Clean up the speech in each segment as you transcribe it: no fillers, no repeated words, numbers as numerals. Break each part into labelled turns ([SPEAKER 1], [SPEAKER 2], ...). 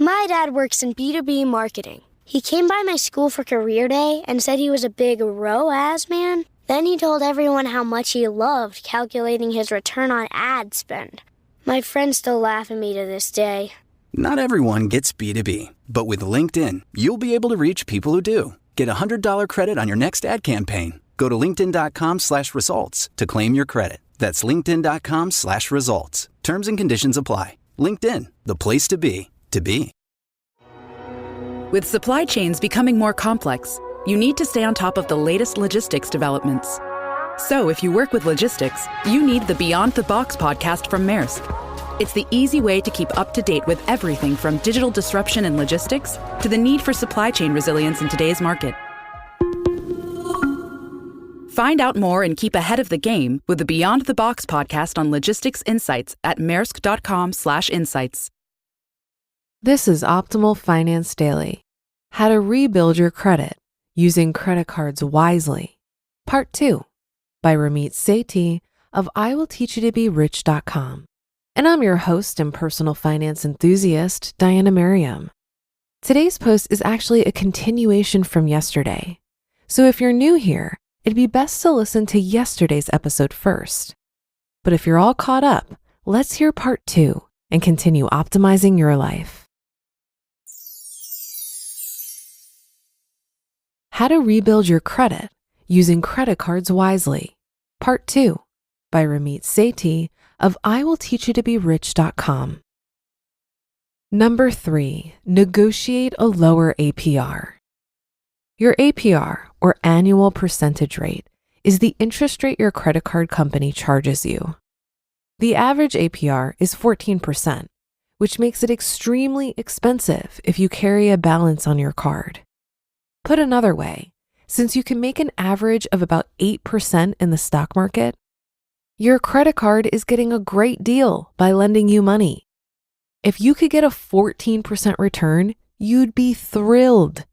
[SPEAKER 1] My dad works in B2B marketing. He came by my school for career day and said he was a big ROAS man. Then he told everyone how much he loved calculating his return on ad spend. My friends still laugh at me to this day.
[SPEAKER 2] Not everyone gets B2B, but with LinkedIn, you'll be able to reach people who do. Get a $100 credit on your next ad campaign. Go to linkedin.com/results to claim your credit. That's linkedin.com/results. Terms and conditions apply. LinkedIn, the place to be, to be.
[SPEAKER 3] With supply chains becoming more complex, you need to stay on top of the latest logistics developments. So if you work with logistics, you need the Beyond the Box podcast from Maersk. It's the easy way to keep up to date with everything from digital disruption in logistics to the need for supply chain resilience in today's market. Find out more and keep ahead of the game with the Beyond the Box podcast on logistics insights at maersk.com/insights.
[SPEAKER 4] This is Optimal Finance Daily. How to rebuild your credit using credit cards wisely. Part 2 by Ramit Sethi of IWillTeachYouToBeRich.com. And I'm your host and personal finance enthusiast, Diana Merriam. Today's post is actually a continuation from yesterday. So if you're new here, it'd be best to listen to yesterday's episode first. But if you're all caught up, let's hear part 2 and continue optimizing your life. How to rebuild your credit using credit cards wisely. Part 2 by Ramit Sethi of IWillTeachYouToBeRich.com. Number 3, negotiate a lower APR. Your APR, or annual percentage rate, is the interest rate your credit card company charges you. The average APR is 14%, which makes it extremely expensive if you carry a balance on your card. Put another way, since you can make an average of about 8% in the stock market, your credit card is getting a great deal by lending you money. If you could get a 14% return, you'd be thrilled.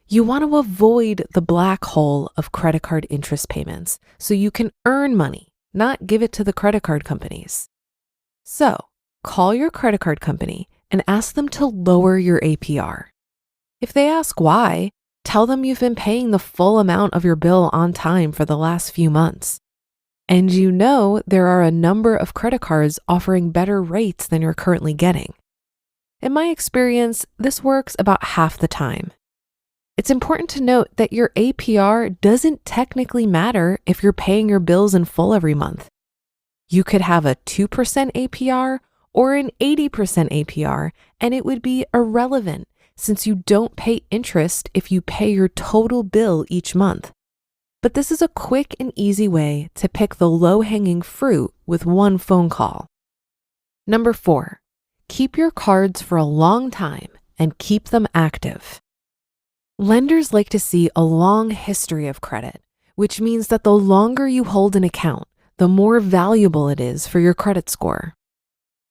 [SPEAKER 4] You want to avoid the black hole of credit card interest payments so you can earn money, not give it to the credit card companies. So, call your credit card company and ask them to lower your APR. If they ask why, tell them you've been paying the full amount of your bill on time for the last few months. And you know there are a number of credit cards offering better rates than you're currently getting. In my experience, this works about half the time. It's important to note that your APR doesn't technically matter if you're paying your bills in full every month. You could have a 2% APR or an 80% APR, and it would be irrelevant since you don't pay interest if you pay your total bill each month. But this is a quick and easy way to pick the low-hanging fruit with one phone call. Number 4, keep your cards for a long time and keep them active. Lenders like to see a long history of credit, which means that the longer you hold an account, the more valuable it is for your credit score.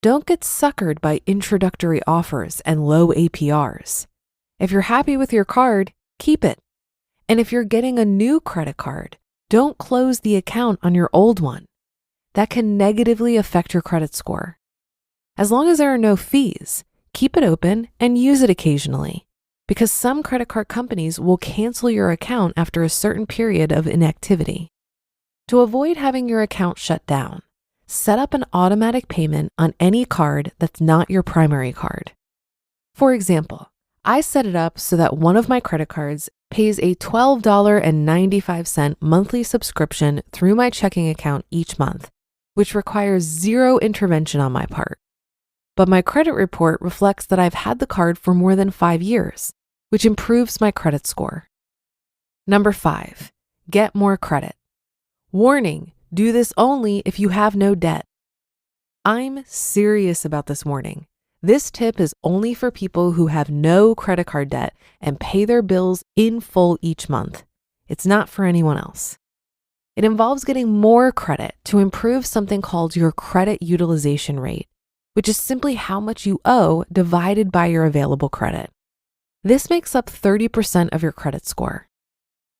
[SPEAKER 4] Don't get suckered by introductory offers and low APRs. If you're happy with your card, keep it. And if you're getting a new credit card, don't close the account on your old one. That can negatively affect your credit score. As long as there are no fees, keep it open and use it occasionally, because some credit card companies will cancel your account after a certain period of inactivity. To avoid having your account shut down, set up an automatic payment on any card that's not your primary card. For example, I set it up so that one of my credit cards pays a $12.95 monthly subscription through my checking account each month, which requires zero intervention on my part. But my credit report reflects that I've had the card for more than 5 years, which improves my credit score. Number 5, get more credit. Warning, do this only if you have no debt. I'm serious about this warning. This tip is only for people who have no credit card debt and pay their bills in full each month. It's not for anyone else. It involves getting more credit to improve something called your credit utilization rate, which is simply how much you owe divided by your available credit. This makes up 30% of your credit score.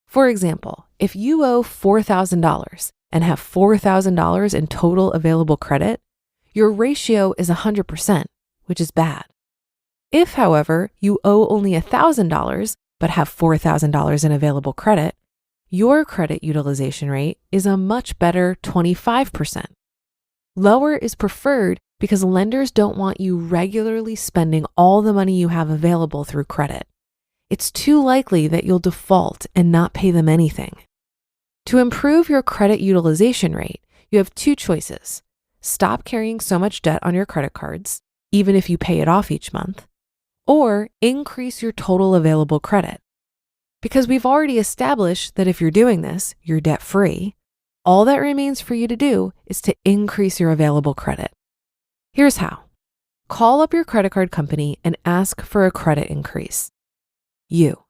[SPEAKER 4] For example, if you owe $4,000 and have $4,000 in total available credit, your ratio is 100%, which is bad. If, however, you owe only $1,000 but have $4,000 in available credit, your credit utilization rate is a much better 25%. Lower is preferred because lenders don't want you regularly spending all the money you have available through credit. It's too likely that you'll default and not pay them anything. To improve your credit utilization rate, you have two choices. Stop carrying so much debt on your credit cards, even if you pay it off each month, or increase your total available credit. Because we've already established that if you're doing this, you're debt-free, all that remains for you to do is to increase your available credit. Here's how. Call up your credit card company and ask for a credit increase. You.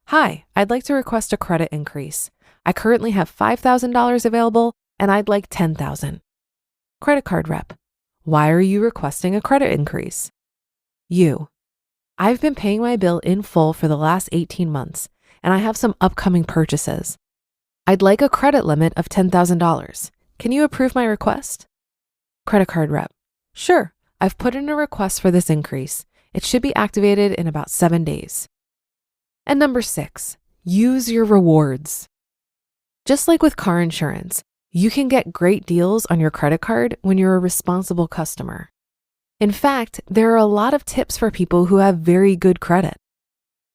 [SPEAKER 4] Hi, I'd like to request a credit increase. I currently have $5,000 available and I'd like $10,000. Credit card rep. Why are you requesting a credit increase? You. I've been paying my bill in full for the last 18 months and I have some upcoming purchases. I'd like a credit limit of $10,000. Can you approve my request? Credit card rep. Sure, I've put in a request for this increase. It should be activated in about 7 days. And number 6, use your rewards. Just like with car insurance, you can get great deals on your credit card when you're a responsible customer. In fact, there are a lot of tips for people who have very good credit.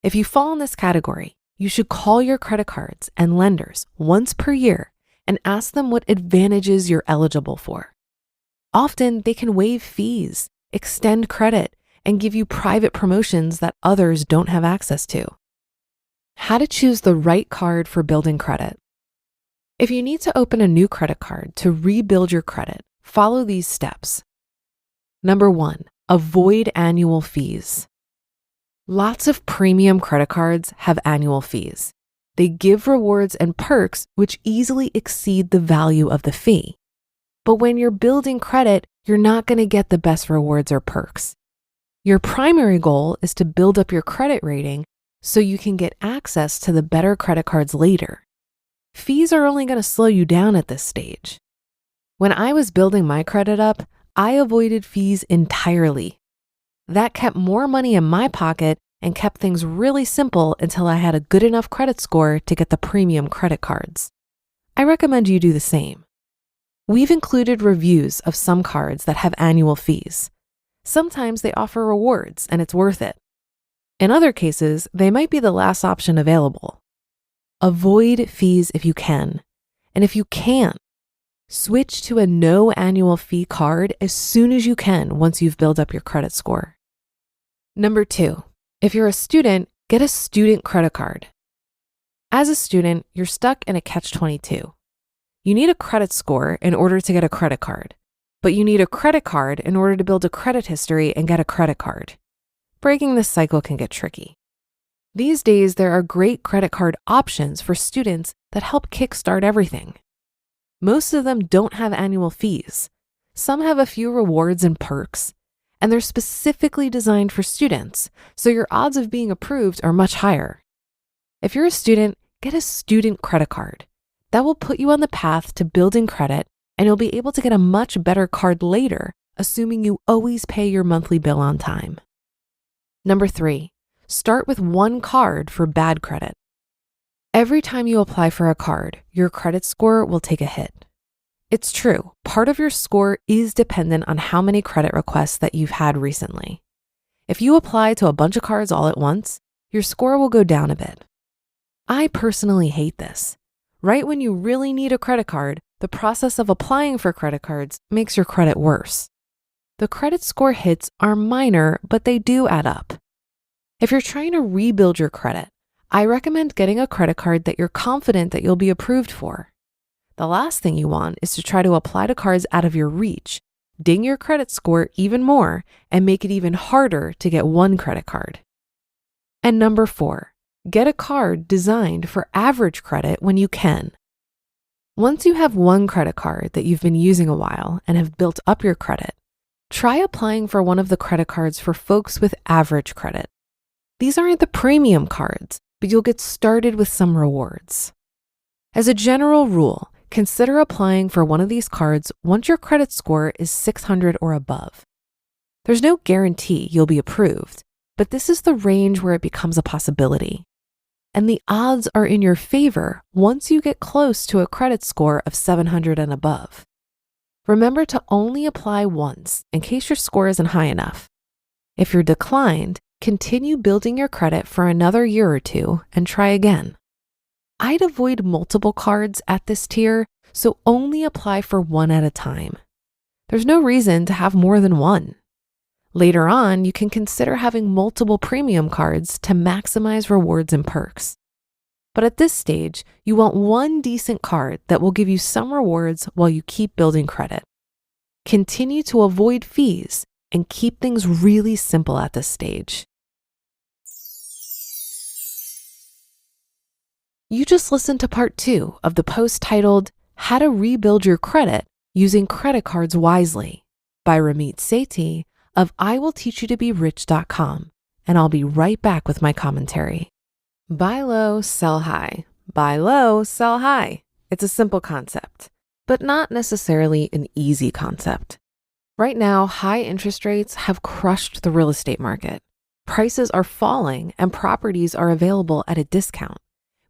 [SPEAKER 4] If you fall in this category, you should call your credit cards and lenders once per year and ask them what advantages you're eligible for. Often, they can waive fees, extend credit, and give you private promotions that others don't have access to. How to choose the right card for building credit. If you need to open a new credit card to rebuild your credit, follow these steps. Number 1, avoid annual fees. Lots of premium credit cards have annual fees. They give rewards and perks which easily exceed the value of the fee. But when you're building credit, you're not going to get the best rewards or perks. Your primary goal is to build up your credit rating so you can get access to the better credit cards later. Fees are only going to slow you down at this stage. When I was building my credit up, I avoided fees entirely. That kept more money in my pocket and kept things really simple until I had a good enough credit score to get the premium credit cards. I recommend you do the same. We've included reviews of some cards that have annual fees. Sometimes they offer rewards and it's worth it. In other cases, they might be the last option available. Avoid fees if you can. And if you can't, switch to a no annual fee card as soon as you can once you've built up your credit score. Number 2, if you're a student, get a student credit card. As a student, you're stuck in a catch-22. You need a credit score in order to get a credit card, but you need a credit card in order to build a credit history and get a credit card. Breaking this cycle can get tricky. These days, there are great credit card options for students that help kickstart everything. Most of them don't have annual fees. Some have a few rewards and perks, and they're specifically designed for students, so your odds of being approved are much higher. If you're a student, get a student credit card. That will put you on the path to building credit, and you'll be able to get a much better card later, assuming you always pay your monthly bill on time. Number 3, start with one card for bad credit. Every time you apply for a card, your credit score will take a hit. It's true, part of your score is dependent on how many credit requests that you've had recently. If you apply to a bunch of cards all at once, your score will go down a bit. I personally hate this. Right when you really need a credit card, the process of applying for credit cards makes your credit worse. The credit score hits are minor, but they do add up. If you're trying to rebuild your credit, I recommend getting a credit card that you're confident that you'll be approved for. The last thing you want is to try to apply to cards out of your reach, ding your credit score even more, and make it even harder to get one credit card. And number 4, get a card designed for average credit when you can. Once you have one credit card that you've been using a while and have built up your credit, try applying for one of the credit cards for folks with average credit. These aren't the premium cards, but you'll get started with some rewards. As a general rule, consider applying for one of these cards once your credit score is 600 or above. There's no guarantee you'll be approved, but this is the range where it becomes a possibility. And the odds are in your favor once you get close to a credit score of 700 and above. Remember to only apply once in case your score isn't high enough. If you're declined, continue building your credit for another year or two and try again. I'd avoid multiple cards at this tier, so only apply for one at a time. There's no reason to have more than one. Later on, you can consider having multiple premium cards to maximize rewards and perks. But at this stage, you want one decent card that will give you some rewards while you keep building credit. Continue to avoid fees and keep things really simple at this stage. You just listened to part 2 of the post titled How to Rebuild Your Credit Using Credit Cards Wisely by Ramit Sethi of IWillTeachYouToBeRich.com, and I'll be right back with my commentary. Buy low, sell high. Buy low, sell high. It's a simple concept, but not necessarily an easy concept. Right now, high interest rates have crushed the real estate market. Prices are falling and properties are available at a discount,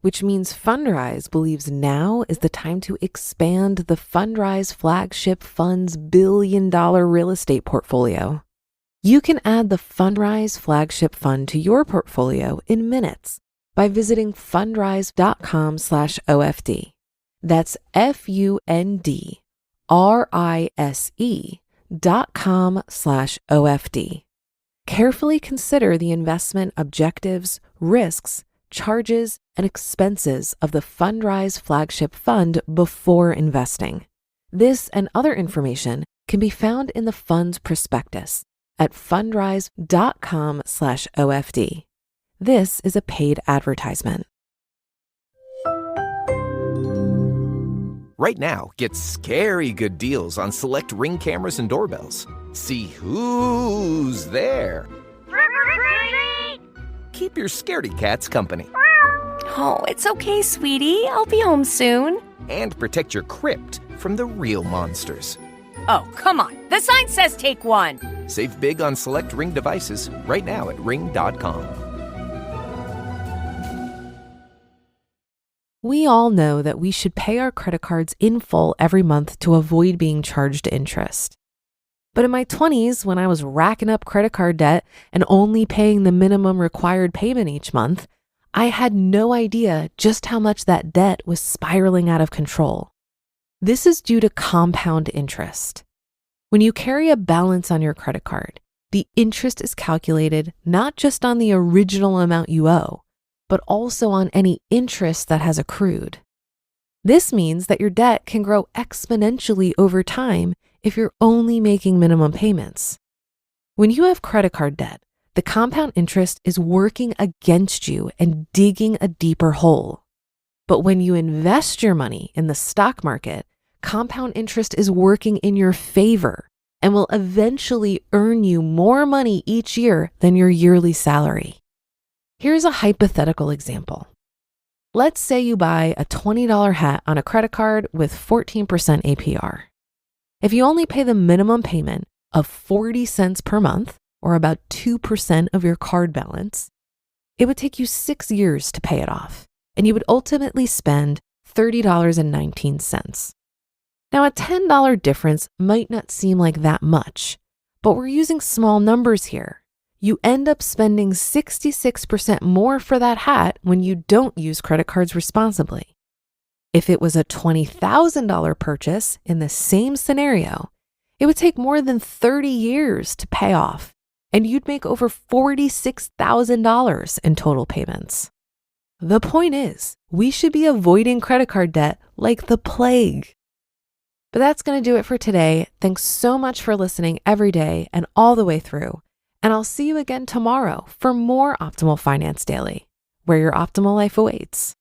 [SPEAKER 4] which means F.I.R.E believes now is the time to expand the F.I.R.E flagship fund's billion-dollar real estate portfolio. You can add the F.I.R.E flagship fund to your portfolio in minutes by visiting fundrise.com/OFD. That's FUNDRISE.com/OFD. Carefully consider the investment objectives, risks, charges, and expenses of the F.I.R.E flagship fund before investing. This and other information can be found in the fund's prospectus at fundrise.com/OFD. This is a paid advertisement.
[SPEAKER 5] Right now, get scary good deals on select Ring cameras and doorbells. See who's there. Keep your scaredy cats company.
[SPEAKER 6] Oh, it's okay, sweetie. I'll be home soon.
[SPEAKER 5] And protect your crypt from the real monsters.
[SPEAKER 6] Oh, come on. The sign says take one.
[SPEAKER 5] Save big on select Ring devices right now at ring.com.
[SPEAKER 4] We all know that we should pay our credit cards in full every month to avoid being charged interest. But in my 20s, when I was racking up credit card debt and only paying the minimum required payment each month, I had no idea just how much that debt was spiraling out of control. This is due to compound interest. When you carry a balance on your credit card, the interest is calculated not just on the original amount you owe, but also on any interest that has accrued. This means that your debt can grow exponentially over time if you're only making minimum payments. When you have credit card debt, the compound interest is working against you and digging a deeper hole. But when you invest your money in the stock market, compound interest is working in your favor and will eventually earn you more money each year than your yearly salary. Here's a hypothetical example. Let's say you buy a $20 hat on a credit card with 14% APR. If you only pay the minimum payment of 40 cents per month, or about 2% of your card balance, it would take you 6 years to pay it off, and you would ultimately spend $30.19. Now, a $10 difference might not seem like that much, but we're using small numbers here. You end up spending 66% more for that hat when you don't use credit cards responsibly. If it was a $20,000 purchase in the same scenario, it would take more than 30 years to pay off, and you'd make over $46,000 in total payments. The point is, we should be avoiding credit card debt like the plague. But that's going to do it for today. Thanks so much for listening every day and all the way through. And I'll see you again tomorrow for more Optimal Finance Daily, where your optimal life awaits.